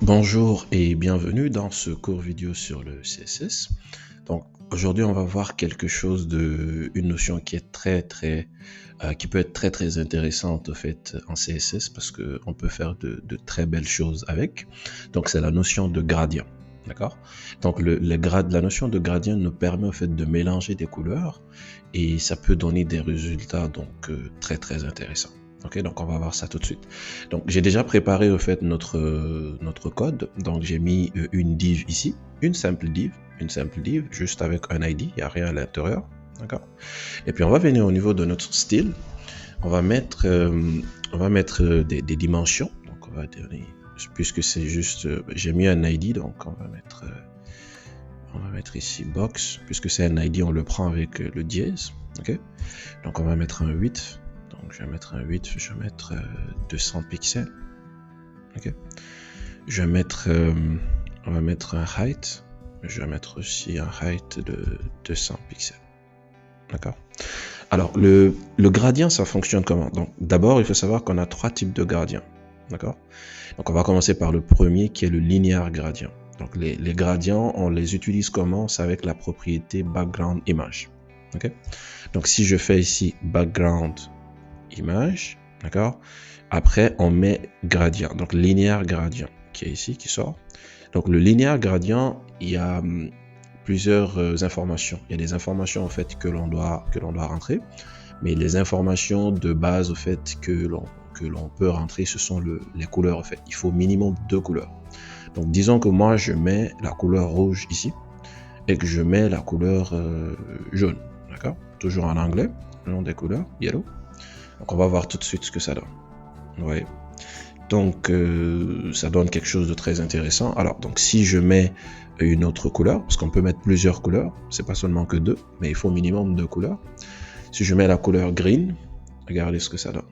Bonjour et bienvenue dans ce court vidéo sur le CSS. Donc aujourd'hui on va voir quelque chose une notion qui est qui peut être très intéressante au fait en CSS parce que on peut faire de très belles choses avec. Donc c'est la notion de gradient, d'accord? Donc la notion de gradient nous permet au fait de mélanger des couleurs et ça peut donner des résultats donc très intéressants. Ok, donc on va voir ça tout de suite. Donc j'ai déjà préparé au fait notre code. Donc j'ai mis une div ici, une simple div juste avec un ID, il n'y a rien à l'intérieur, d'accord. Et puis on va venir au niveau de notre style, on va mettre des dimensions. Donc on va donner, puisque c'est juste, j'ai mis un ID, donc on va mettre ici box, puisque c'est un ID, on le prend avec le dièse, ok. Donc on va mettre un 8. Donc je vais mettre un 8, je vais mettre 200 pixels. Ok. Je vais mettre, on va mettre un height. Je vais mettre aussi un height de 200 pixels. D'accord. Alors le gradient, ça fonctionne comment? Donc d'abord, il faut savoir qu'on a trois types de gradients. D'accord. Donc on va commencer par le premier qui est le linear gradient. Donc les gradients, on les utilise comment? C'est avec la propriété background image. Ok. Donc si je fais ici background image, d'accord. Après, on met gradient, donc linéaire gradient, qui est ici, qui sort. Donc le linéaire gradient, il y a plusieurs informations. Il y a des informations en fait que l'on doit rentrer, mais les informations de base au fait que l'on peut rentrer, ce sont les couleurs en fait. Il faut minimum 2 couleurs. Donc disons que moi je mets la couleur rouge ici et que je mets la couleur jaune, d'accord. Toujours en anglais, le nom des couleurs, yellow. Donc on va voir tout de suite ce que ça donne. Ouais. Donc ça donne quelque chose de très intéressant. Alors donc si je mets une autre couleur, parce qu'on peut mettre plusieurs couleurs, c'est pas seulement que 2, mais il faut minimum 2 couleurs. Si je mets la couleur green, regardez ce que ça donne.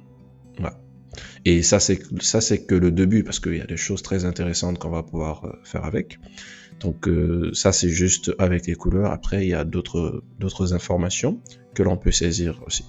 Ouais. Et ça c'est que le début, parce qu'il y a des choses très intéressantes qu'on va pouvoir faire avec. Donc ça c'est juste avec les couleurs. Après il y a d'autres informations que l'on peut saisir aussi.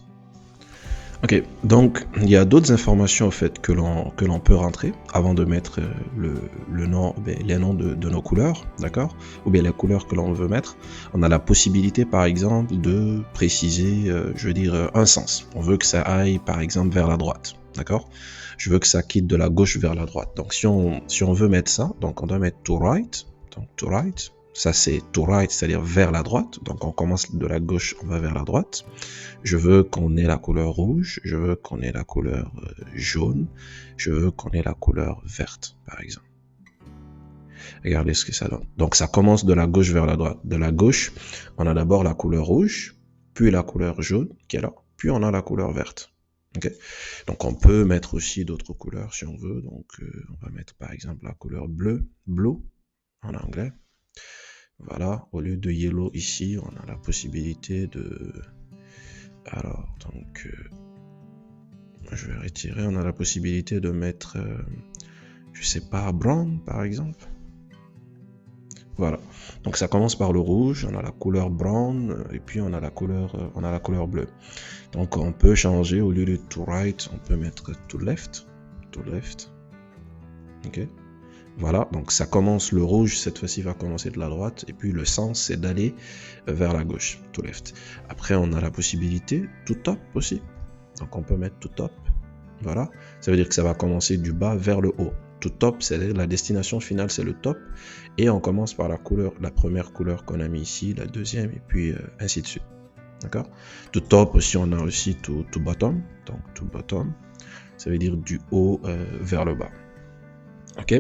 Ok, donc il y a d'autres informations en fait que l'on peut rentrer avant de mettre le nom, les noms de nos couleurs, d'accord, ou bien les couleurs que l'on veut mettre. On a la possibilité par exemple de préciser, je veux dire un sens. On veut que ça aille par exemple vers la droite, d'accord. Je veux que ça quitte de la gauche vers la droite. Donc si on veut mettre ça, donc on doit mettre to right, donc to right. Ça c'est to right, c'est-à-dire vers la droite. Donc on commence de la gauche, on va vers la droite. Je veux qu'on ait la couleur rouge, je veux qu'on ait la couleur jaune, je veux qu'on ait la couleur verte, par exemple. Regardez ce que ça donne. Donc ça commence de la gauche vers la droite. De la gauche, on a d'abord la couleur rouge, puis la couleur jaune qui est là, puis on a la couleur verte. Okay. Donc on peut mettre aussi d'autres couleurs si on veut. Donc on va mettre par exemple la couleur bleu, blue en anglais. Voilà, au lieu de yellow ici, on a la possibilité de... Alors, donc, je vais retirer, on a la possibilité de mettre, je sais pas, brown par exemple. Voilà, donc ça commence par le rouge, on a la couleur brown, et puis on a la couleur bleue. Donc on peut changer, au lieu de to right, on peut mettre to left, ok. Voilà, donc ça commence, le rouge cette fois-ci va commencer de la droite, et puis le sens c'est d'aller vers la gauche, to left. Après on a la possibilité to top aussi, donc on peut mettre to top, voilà, ça veut dire que ça va commencer du bas vers le haut. To top, c'est la destination finale, c'est le top, et on commence par la première couleur qu'on a mis ici, la deuxième, et puis ainsi de suite, d'accord. To top aussi, on a aussi to bottom, donc to bottom, ça veut dire du haut vers le bas. Ok.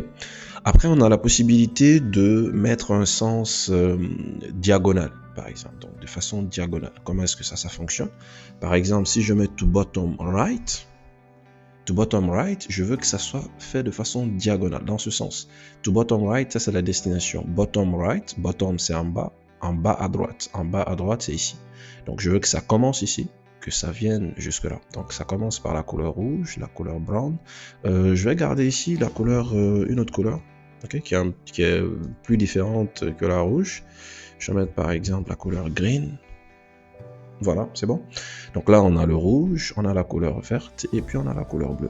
Après, on a la possibilité de mettre un sens diagonal, par exemple, donc de façon diagonale. Comment est-ce que ça fonctionne? Par exemple, si je mets to bottom right, je veux que ça soit fait de façon diagonale, dans ce sens. To bottom right, ça c'est la destination. Bottom right, bottom c'est en bas à droite. En bas à droite, c'est ici. Donc je veux que ça commence ici, que ça vienne jusque là. Donc ça commence par la couleur rouge, la couleur brown. Je vais garder ici la couleur, une autre couleur, okay, qui est plus différente que la rouge. Je vais mettre par exemple la couleur green. Voilà, c'est bon. Donc là on a le rouge, on a la couleur verte et puis on a la couleur bleue.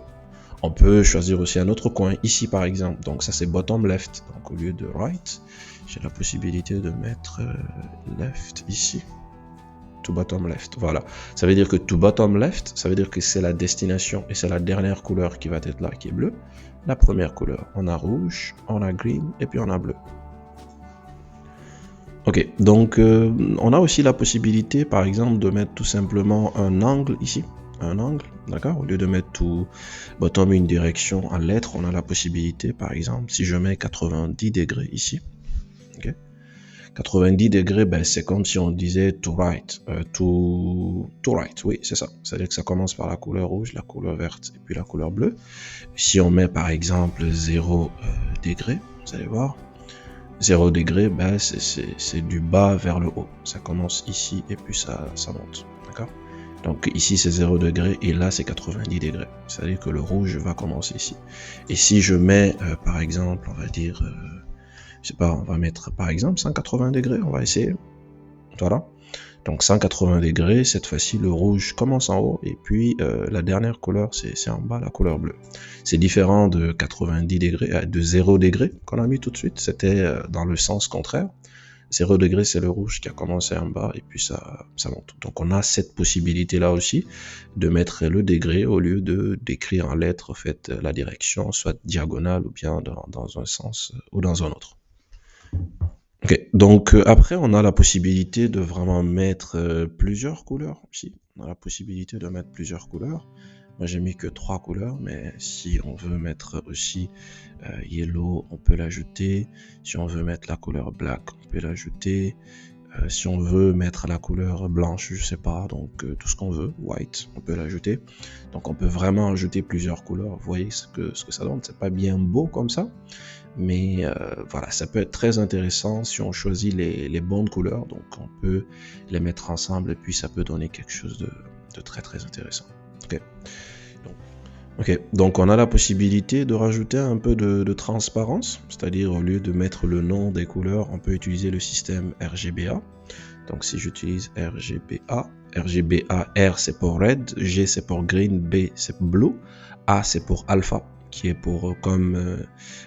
On peut choisir aussi un autre coin, ici par exemple. Donc ça c'est bottom left. Donc au lieu de right, j'ai la possibilité de mettre left ici. To bottom left, voilà. Ça veut dire que to bottom left, ça veut dire que c'est la destination et c'est la dernière couleur qui va être là, qui est bleue. La première couleur, on a rouge, on a green et puis on a bleu. Ok, donc on a aussi la possibilité, par exemple, de mettre tout simplement un angle ici. Un angle, d'accord? Au lieu de mettre tout bottom une direction en lettres, on a la possibilité, par exemple, si je mets 90 degrés ici, ok? 90 degrés, ben, c'est comme si on disait to right, to right, oui, c'est ça. C'est-à-dire que ça commence par la couleur rouge, la couleur verte et puis la couleur bleue. Si on met par exemple 0 degré, vous allez voir, 0 degré, ben, c'est du bas vers le haut. Ça commence ici et puis ça monte, d'accord? Donc ici c'est 0 degré et là c'est 90 degrés. C'est-à-dire que le rouge va commencer ici. Et si je mets par exemple, on va dire... je sais pas, on va mettre par exemple 180 degrés, on va essayer. Voilà. Donc 180 degrés, cette fois-ci le rouge commence en haut et puis la dernière couleur c'est en bas, la couleur bleue. C'est différent de 90 degrés, de 0 degré qu'on a mis tout de suite, c'était dans le sens contraire. 0 degré c'est le rouge qui a commencé en bas et puis ça monte. Donc on a cette possibilité là aussi de mettre le degré au lieu de d'écrire en lettres en fait la direction, soit diagonale ou bien dans un sens ou dans un autre. Ok, donc après on a la possibilité de vraiment mettre plusieurs couleurs ici. On a la possibilité de mettre plusieurs couleurs. Moi j'ai mis que 3 couleurs, mais si on veut mettre aussi yellow, on peut l'ajouter. Si on veut mettre la couleur black, on peut l'ajouter. Si on veut mettre la couleur blanche, je sais pas, donc tout ce qu'on veut, white, on peut l'ajouter. Donc on peut vraiment ajouter plusieurs couleurs. Vous voyez ce que ça donne, c'est pas bien beau comme ça, mais voilà, ça peut être très intéressant si on choisit les bonnes couleurs. Donc on peut les mettre ensemble et puis ça peut donner quelque chose de très très intéressant. Ok, donc on a la possibilité de rajouter un peu de transparence, c'est-à-dire au lieu de mettre le nom des couleurs, on peut utiliser le système RGBA. Donc si j'utilise RGBA, R c'est pour red, G c'est pour green, B c'est pour blue, A c'est pour alpha, qui est pour comme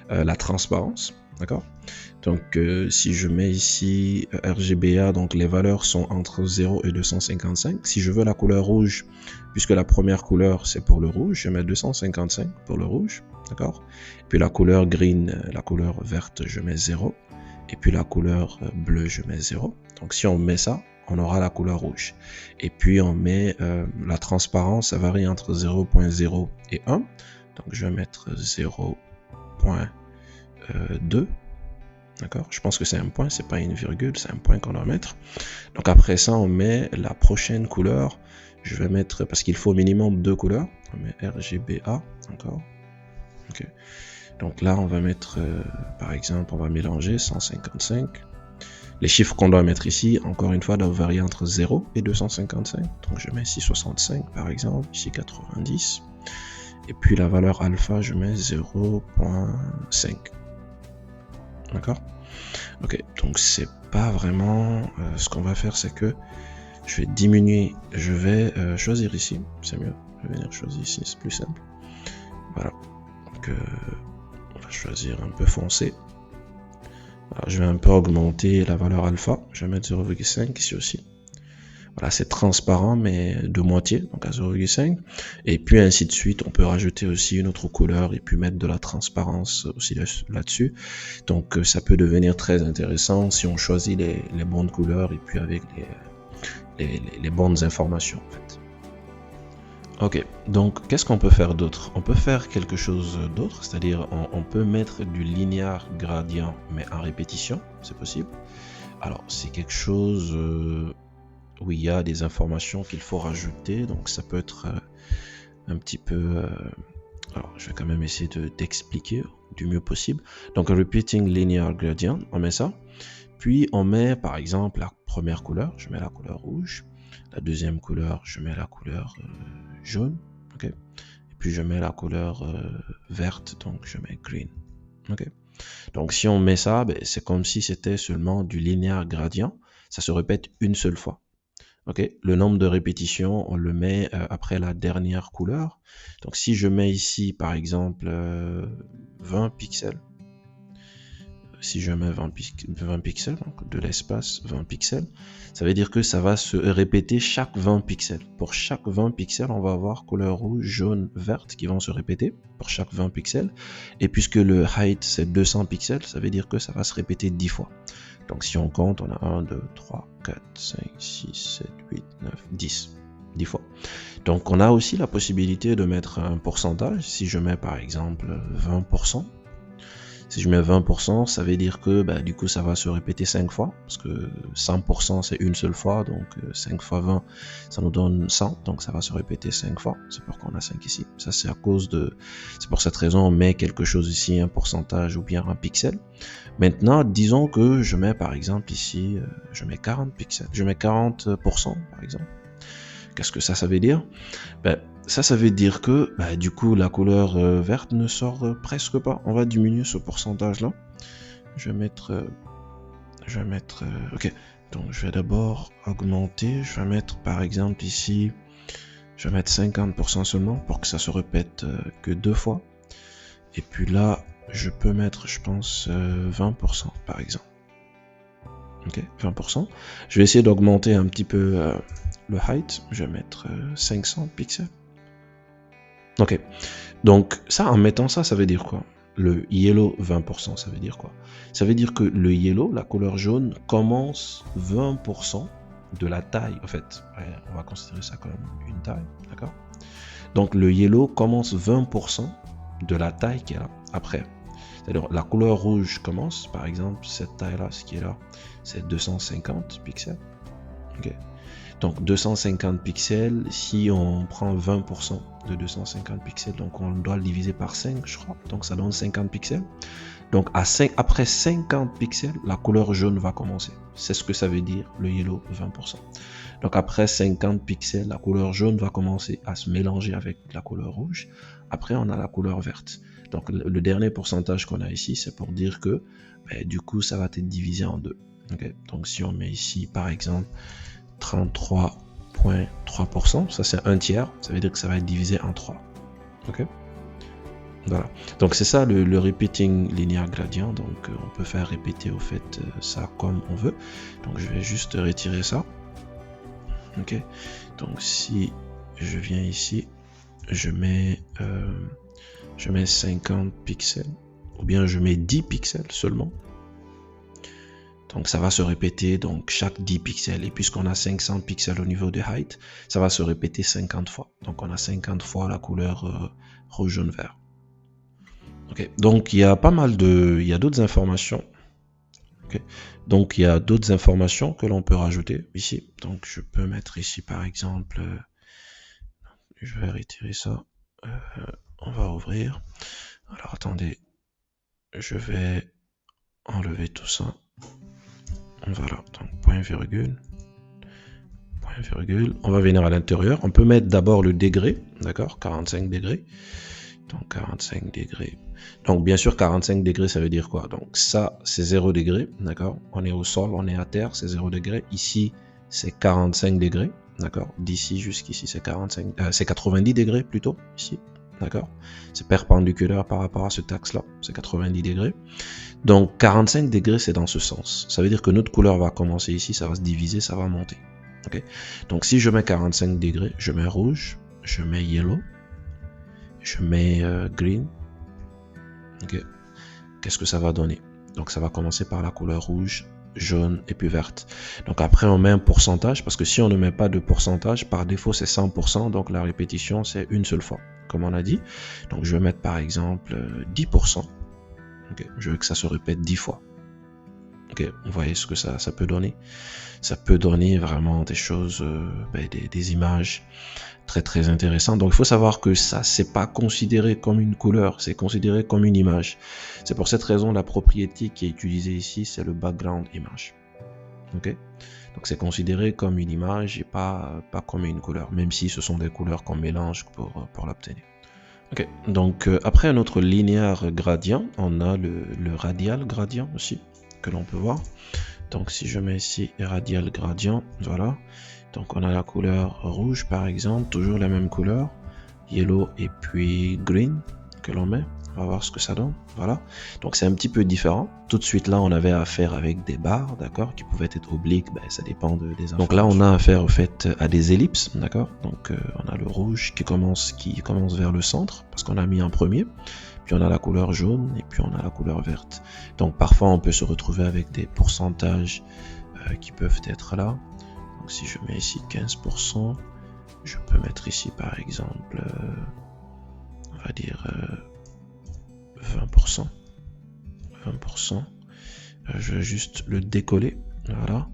la transparence, d'accord? Donc si je mets ici RGBA, donc les valeurs sont entre 0 et 255. Si je veux la couleur rouge, puisque la première couleur c'est pour le rouge, je mets 255 pour le rouge, d'accord? Puis la couleur green, la couleur verte, je mets 0. Et puis la couleur bleue, je mets 0. Donc si on met ça, on aura la couleur rouge. Et puis on met la transparence, ça varie entre 0.0 et 1. Donc je vais mettre 0.2. D'accord? Je pense que c'est un point, c'est pas une virgule, c'est un point qu'on doit mettre. Donc après ça, on met la prochaine couleur. Je vais mettre, parce qu'il faut au minimum 2 couleurs. On met RGBA, encore. Ok. Donc là, on va mettre, par exemple, on va mélanger 155. Les chiffres qu'on doit mettre ici, encore une fois, doivent varier entre 0 et 255. Donc je mets ici 65, par exemple, ici 90. Et puis la valeur alpha, je mets 0.5. D'accord? Ok, donc c'est pas vraiment... ce qu'on va faire, c'est que je vais diminuer, je vais choisir ici, c'est mieux. Je vais venir choisir ici, c'est plus simple. Voilà. Donc on va choisir un peu foncé. Voilà, je vais un peu augmenter la valeur alpha. Je vais mettre 0,5 ici aussi. Voilà, c'est transparent, mais de moitié, donc à 0,5. Et puis ainsi de suite, on peut rajouter aussi une autre couleur et puis mettre de la transparence aussi là-dessus. Donc ça peut devenir très intéressant si on choisit les bonnes couleurs et puis avec les bonnes informations en fait. Ok, donc qu'est-ce qu'on peut faire d'autre? On peut faire quelque chose d'autre, c'est-à-dire on peut mettre du linéaire gradient mais en répétition, c'est possible. Alors c'est quelque chose où il y a des informations qu'il faut rajouter, donc ça peut être un petit peu... alors je vais quand même essayer d'expliquer du mieux possible. Donc repeating linear gradient, on met ça, puis on met par exemple la première couleur, je mets la couleur rouge, la deuxième couleur, je mets la couleur jaune, ok, et puis je mets la couleur verte, donc je mets green, ok. Donc si on met ça, ben, c'est comme si c'était seulement du linéaire gradient, ça se répète une seule fois. Ok, le nombre de répétitions, on le met après la dernière couleur. Donc si je mets ici par exemple 20 pixels, si je mets 20 pixels, donc de l'espace 20 pixels, ça veut dire que ça va se répéter chaque 20 pixels. Pour chaque 20 pixels, on va avoir couleur rouge, jaune, verte qui vont se répéter pour chaque 20 pixels. Et puisque le height c'est 200 pixels, ça veut dire que ça va se répéter 10 fois. Donc si on compte, on a 1, 2, 3, 4, 5, 6, 7, 8, 9, 10. 10 fois. Donc on a aussi la possibilité de mettre un pourcentage. Si je mets par exemple 20%, si je mets 20%, ça veut dire que du coup ça va se répéter 5 fois, parce que 100% c'est une seule fois, donc 5 fois 20, ça nous donne 100, donc ça va se répéter 5 fois, c'est pourquoi on a 5 ici. Ça c'est à cause de, c'est pour cette raison on met quelque chose ici, un pourcentage ou bien un pixel. Maintenant, disons que je mets par exemple ici, je mets 40 pixels, je mets 40% par exemple. Qu'est-ce que ça veut dire? Ça veut dire que du coup la couleur verte ne sort presque pas. On va diminuer ce pourcentage là. Je vais mettre ok, donc je vais d'abord augmenter. Je vais mettre par exemple ici, je vais mettre 50% seulement pour que ça se répète que 2 fois. Et puis là je peux mettre, je pense, 20% par exemple. Ok, 20%. Je vais essayer d'augmenter un petit peu le height. Je vais mettre 500 pixels. Ok, donc ça, en mettant ça, ça veut dire quoi? Le yellow 20%, ça veut dire quoi? Ça veut dire que le yellow, la couleur jaune, commence 20% de la taille. En fait, on va considérer ça comme une taille, d'accord? Donc le yellow commence 20% de la taille qu'il y a là, après. C'est-à-dire la couleur rouge commence, par exemple, cette taille-là, ce qui est là, c'est 250 pixels. Ok. Donc 250 pixels, si on prend 20% de 250 pixels, donc on doit le diviser par 5, je crois. Donc ça donne 50 pixels. Donc après 50 pixels, la couleur jaune va commencer. C'est ce que ça veut dire le yellow 20%. Donc après 50 pixels, la couleur jaune va commencer à se mélanger avec la couleur rouge. Après, on a la couleur verte. Donc le dernier pourcentage qu'on a ici, c'est pour dire que du coup, ça va être divisé en deux. Okay. Donc si on met ici, par exemple, 33,3%, ça c'est un tiers, ça veut dire que ça va être divisé en 3. Ok. Voilà. Donc c'est ça le repeating linear gradient. Donc on peut faire répéter au fait ça comme on veut. Donc je vais juste retirer ça. Ok. Donc si je viens ici, je mets 50 pixels ou bien je mets 10 pixels seulement. Donc ça va se répéter donc chaque 10 pixels. Et puisqu'on a 500 pixels au niveau de height, ça va se répéter 50 fois. Donc on a 50 fois la couleur rouge, jaune, vert. Ok. Donc il y a pas mal de, il y a d'autres informations. Okay. Donc il y a d'autres informations que l'on peut rajouter ici. Donc je peux mettre ici par exemple, je vais retirer ça. On va ouvrir. Alors attendez, je vais enlever tout ça. Voilà, donc point virgule, on va venir à l'intérieur, on peut mettre d'abord le degré, d'accord, 45 degrés, donc 45 degrés, donc bien sûr 45 degrés ça veut dire quoi? Donc ça c'est 0 degré, d'accord, on est au sol, on est à terre, c'est 0 degré, ici c'est 45 degrés, d'accord, d'ici jusqu'ici c'est 90 degrés plutôt, ici, d'accord, c'est perpendiculaire par rapport à ce axe là, c'est 90 degrés. Donc 45 degrés c'est dans ce sens, ça veut dire que notre couleur va commencer ici, ça va se diviser, ça va monter. Okay. Donc si je mets 45 degrés, je mets rouge, je mets yellow, je mets green. Okay. Qu'est-ce que ça va donner? Donc ça va commencer par la couleur rouge, jaune et puis verte. Donc après on met un pourcentage, parce que si on ne met pas de pourcentage, par défaut c'est 100%, donc la répétition c'est une seule fois, comme on a dit. Donc je vais mettre par exemple 10%. Okay. Je veux que ça se répète 10 fois. Okay. Vous voyez ce que ça peut donner. Ça peut donner vraiment des choses, des images très très intéressantes. Donc il faut savoir que ça, c'est pas considéré comme une couleur, c'est considéré comme une image. C'est pour cette raison la propriété qui est utilisée ici, c'est le background image. Ok. Donc c'est considéré comme une image et pas comme une couleur, même si ce sont des couleurs qu'on mélange pour l'obtenir. Ok, donc après notre linéaire gradient, on a le radial gradient aussi, que l'on peut voir. Donc si je mets ici radial gradient, voilà. Donc on a la couleur rouge par exemple, toujours la même couleur, yellow et puis green que l'on met. On va voir ce que ça donne, voilà. Donc c'est un petit peu différent. Tout de suite là, on avait affaire avec des barres, d'accord, qui pouvaient être obliques, ben, ça dépend des informations. Donc là, on a affaire au fait à des ellipses, d'accord. Donc on a le rouge qui commence vers le centre, parce qu'on a mis en premier. Puis on a la couleur jaune et puis on a la couleur verte. Donc parfois on peut se retrouver avec des pourcentages qui peuvent être là. Donc si je mets ici 15%, je peux mettre ici par exemple, on va dire 20%. 20%. Je vais juste le décoller, voilà.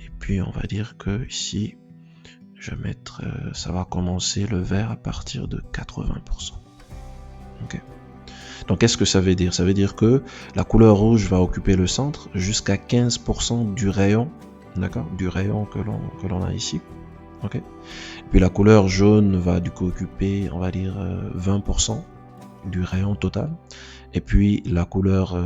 Et puis on va dire que ici, je vais mettre, ça va commencer le vert à partir de 80%. Ok. Donc qu'est-ce que ça veut dire? Ça veut dire que la couleur rouge va occuper le centre jusqu'à 15% du rayon, d'accord, du rayon que l'on a ici. Ok. Puis la couleur jaune va du coup occuper, on va dire 20% du rayon total. Et puis la couleur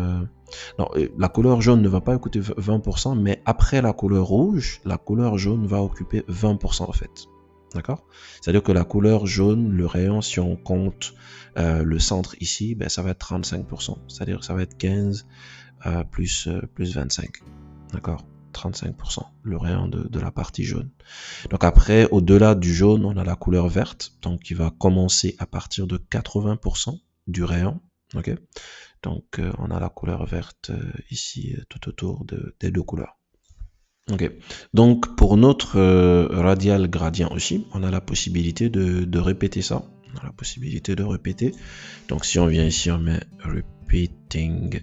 la couleur jaune ne va pas occuper 20%, mais après la couleur rouge, la couleur jaune va occuper 20% en fait. D'accord? C'est-à-dire que la couleur jaune, le rayon, si on compte le centre ici, ben, ça va être 35%. C'est-à-dire que ça va être 15 plus 25. D'accord? 35%, le rayon de la partie jaune. Donc après, au-delà du jaune, on a la couleur verte, donc qui va commencer à partir de 80% du rayon. Ok? Donc on a la couleur verte ici tout autour des deux couleurs. Ok. Donc pour notre radial gradient aussi, on a la possibilité de répéter ça. On a la possibilité de répéter. Donc si on vient ici, on met repeating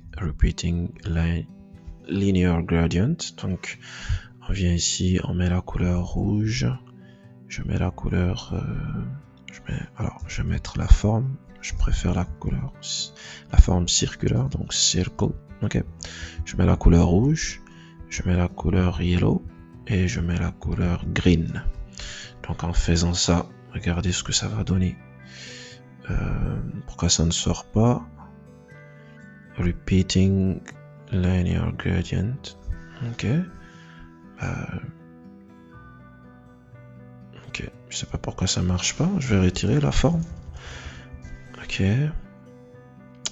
linear gradient. Donc on vient ici, on met la couleur rouge. Je mets la couleur, je vais mettre la forme. Je préfère la forme circulaire, donc circle. Ok. Je mets la couleur rouge, je mets la couleur yellow et je mets la couleur green. Donc en faisant ça, regardez ce que ça va donner. Pourquoi ça ne sort pas? Repeating linear gradient. Ok. Ok. Je sais pas pourquoi ça marche pas. Je vais retirer la forme. Ok.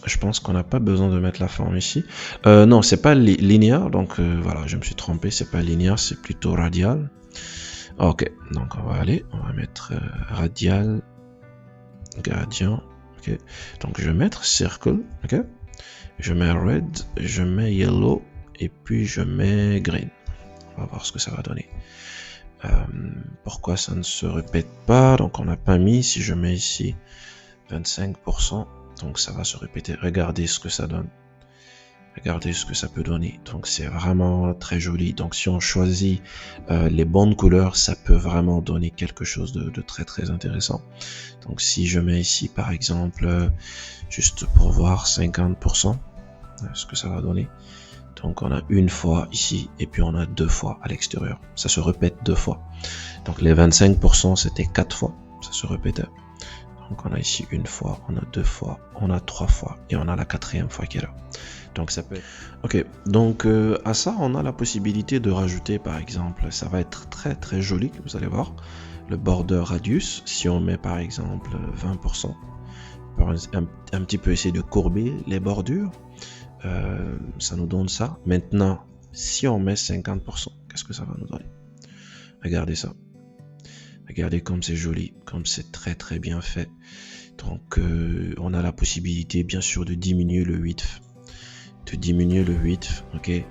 Je pense qu'on n'a pas besoin de mettre la forme ici. Non, c'est pas linéaire, donc voilà, je me suis trompé, c'est pas linéaire, c'est plutôt radial. Ok, donc on va mettre radial, gradient. Ok, donc je vais mettre circle. Ok, je mets red, je mets yellow et puis je mets green. On va voir ce que ça va donner. Pourquoi ça ne se répète pas? Donc on n'a pas mis. Si je mets ici 25%. Donc ça va se répéter. Regardez ce que ça donne. Regardez ce que ça peut donner. Donc c'est vraiment très joli. Donc si on choisit les bonnes couleurs, ça peut vraiment donner quelque chose de très très intéressant. Donc si je mets ici par exemple, juste pour voir 50%, ce que ça va donner. Donc on a une fois ici et puis on a deux fois à l'extérieur. Ça se répète deux fois. Donc les 25% c'était 4 fois. Ça se répétait. Donc on a ici une fois, on a deux fois, on a trois fois et on a la quatrième fois qui est là. Donc ça peut être... Ok, donc à ça on a la possibilité de rajouter par exemple, ça va être très très joli, vous allez voir, le border radius. Si on met par exemple 20%, un petit peu essayer de courber les bordures, ça nous donne ça. Maintenant, si on met 50%, qu'est-ce que ça va nous donner? Regardez ça. Regardez comme c'est joli, comme c'est très très bien fait. Donc on a la possibilité bien sûr de diminuer le width. Ok. Et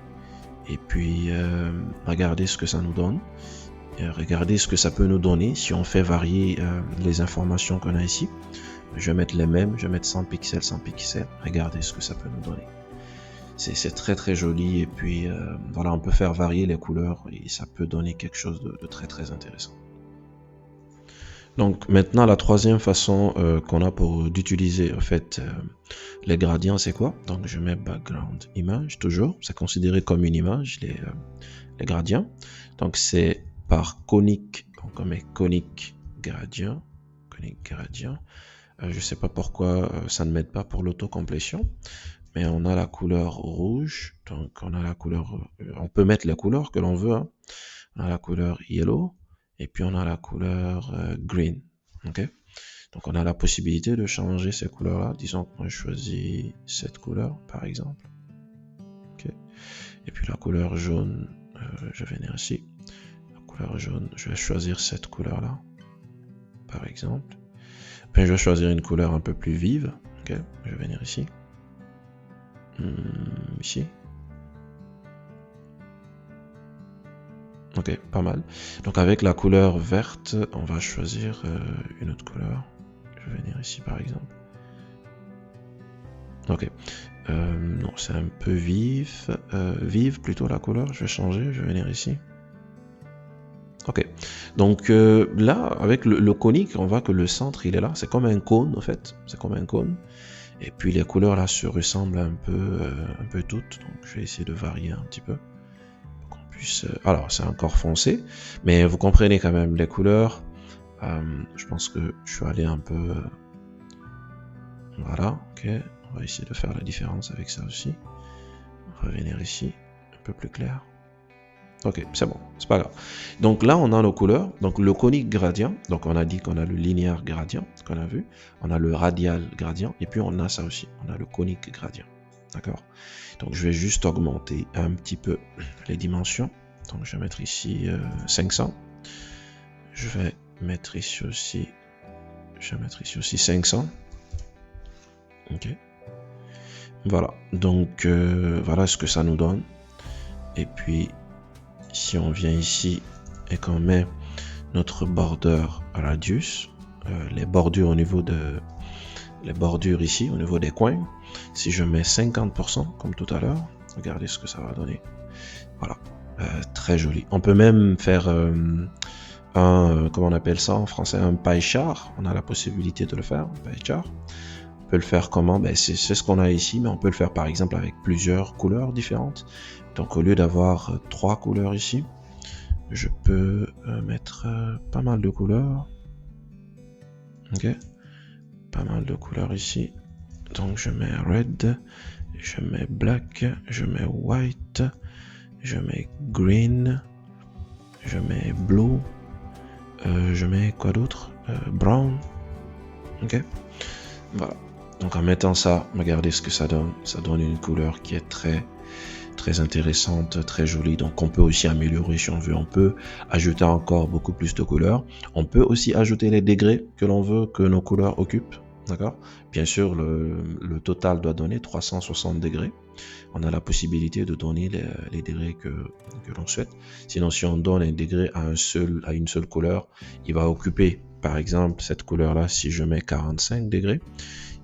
puis regardez ce que ça nous donne. Regardez ce que ça peut nous donner si on fait varier les informations qu'on a ici. Je vais mettre les mêmes, je vais mettre 100 pixels, 100 pixels. Regardez ce que ça peut nous donner. C'est très très joli et puis voilà, on peut faire varier les couleurs et ça peut donner quelque chose de très très intéressant. Donc maintenant la troisième façon qu'on a pour d'utiliser en fait les gradients, c'est quoi? Donc je mets background image, toujours, c'est considéré comme une image les gradients. Donc c'est par conique, donc on met conique gradient, Je sais pas pourquoi ça ne m'aide pas pour l'autocomplétion. Mais on a la couleur rouge. Donc on a la couleur... on peut mettre la couleur que l'on veut. Hein. On a la couleur yellow. Et puis on a la couleur green. Ok. Donc on a la possibilité de changer ces couleurs-là. Disons que moi je choisis cette couleur par exemple. Okay. Et puis la couleur jaune, je vais venir ici. La couleur jaune, je vais choisir cette couleur-là par exemple. Puis je vais choisir une couleur un peu plus vive. Okay. Je vais venir ici. Ici. Ok, pas mal. Donc avec la couleur verte, on va choisir une autre couleur. Je vais venir ici par exemple. Ok. Non, c'est un peu vif. Vive plutôt la couleur. Je vais changer. Je vais venir ici. Ok. Donc là, avec le conique, on voit que le centre, il est là. C'est comme un cône, en fait. C'est comme un cône. Et puis les couleurs là se ressemblent un peu toutes. Donc je vais essayer de varier un petit peu. Alors, c'est encore foncé. Mais vous comprenez quand même les couleurs. Je pense que je suis allé un peu... Voilà, ok. On va essayer de faire la différence avec ça aussi. On va revenir ici, un peu plus clair. Ok, c'est bon, c'est pas grave. Donc là, on a nos couleurs. Donc le conique gradient. Donc on a dit qu'on a le linéaire gradient, qu'on a vu. On a le radial gradient. Et puis on a ça aussi. On a le conique gradient. D'accord. Donc je vais juste augmenter un petit peu les dimensions. Donc je vais mettre ici 500. Je vais mettre ici aussi. Je vais mettre ici aussi 500. Ok. Voilà. Donc voilà ce que ça nous donne. Et puis si on vient ici et qu'on met notre border radius, les bordures au niveau de les bordures ici au niveau des coins, si je mets 50% comme tout à l'heure, regardez ce que ça va donner. Voilà, très joli. On peut même faire comment on appelle ça en français, un pie chart. On a la possibilité de le faire, un pie chart. On peut le faire comment? Ben, c'est ce qu'on a ici, mais on peut le faire par exemple avec plusieurs couleurs différentes. Donc au lieu d'avoir 3 couleurs ici, je peux mettre pas mal de couleurs. Ok, pas mal de couleurs ici. Donc je mets red, je mets black, je mets white, je mets green, je mets blue, je mets quoi d'autre, brown. Ok, voilà. Donc en mettant ça, regardez ce que ça donne. Ça donne une couleur qui est très intéressante, très jolie. Donc on peut aussi améliorer si on veut. On peut ajouter encore beaucoup plus de couleurs. On peut aussi ajouter les degrés que l'on veut que nos couleurs occupent. D'accord. Bien sûr, le total doit donner 360 degrés. On a la possibilité de donner les degrés que l'on souhaite. Sinon, si on donne un degré à une seule couleur, il va occuper, par exemple, cette couleur-là, si je mets 45 degrés,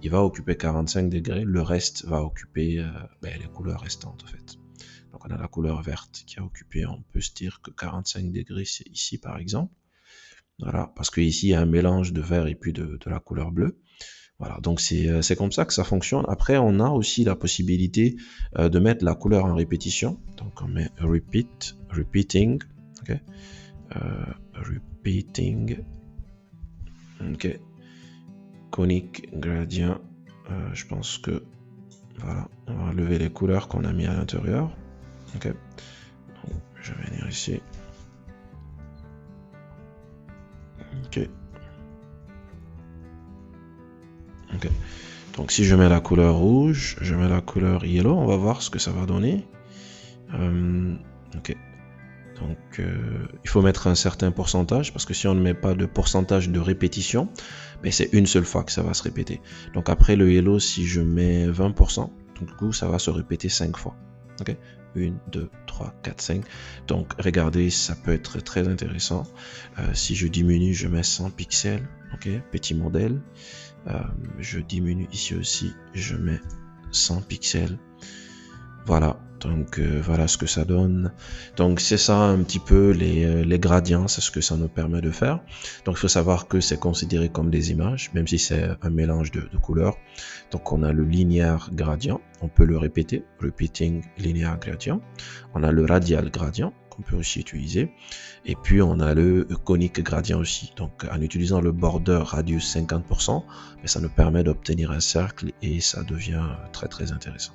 il va occuper 45 degrés. Le reste va occuper les couleurs restantes, en fait. Donc, on a la couleur verte qui a occupé, on peut se dire que 45 degrés, c'est ici, par exemple. Voilà, parce que ici, il y a un mélange de vert et puis de la couleur bleue. Voilà, donc c'est comme ça que ça fonctionne. Après, on a aussi la possibilité de mettre la couleur en répétition. Donc, on met repeating, ok, repeating, ok, conique gradient. Je pense que voilà, on va enlever les couleurs qu'on a mis à l'intérieur. Ok, donc, je vais venir ici. Ok. Ok. Donc si je mets la couleur rouge, je mets la couleur yellow, on va voir ce que ça va donner. Ok. Donc il faut mettre un certain pourcentage parce que si on ne met pas de pourcentage de répétition, ben, c'est une seule fois que ça va se répéter. Donc après le yellow, si je mets 20%, donc du coup ça va se répéter 5 fois. Ok. 1, 2, 3, 4, 5. Donc regardez, ça peut être très intéressant. Si je diminue, je mets 100 pixels. Ok. Petit modèle. Je diminue ici aussi, je mets 100 pixels. Voilà, donc voilà ce que ça donne. Donc c'est ça un petit peu les gradients, c'est ce que ça nous permet de faire. Donc il faut savoir que c'est considéré comme des images, même si c'est un mélange de couleurs. Donc on a le linéaire gradient, on peut le répéter, repeating linear gradient. On a le radial gradient qu'on peut aussi utiliser. Et puis on a le conique gradient aussi. Donc en utilisant le border radius 50%, ça nous permet d'obtenir un cercle et ça devient très très intéressant.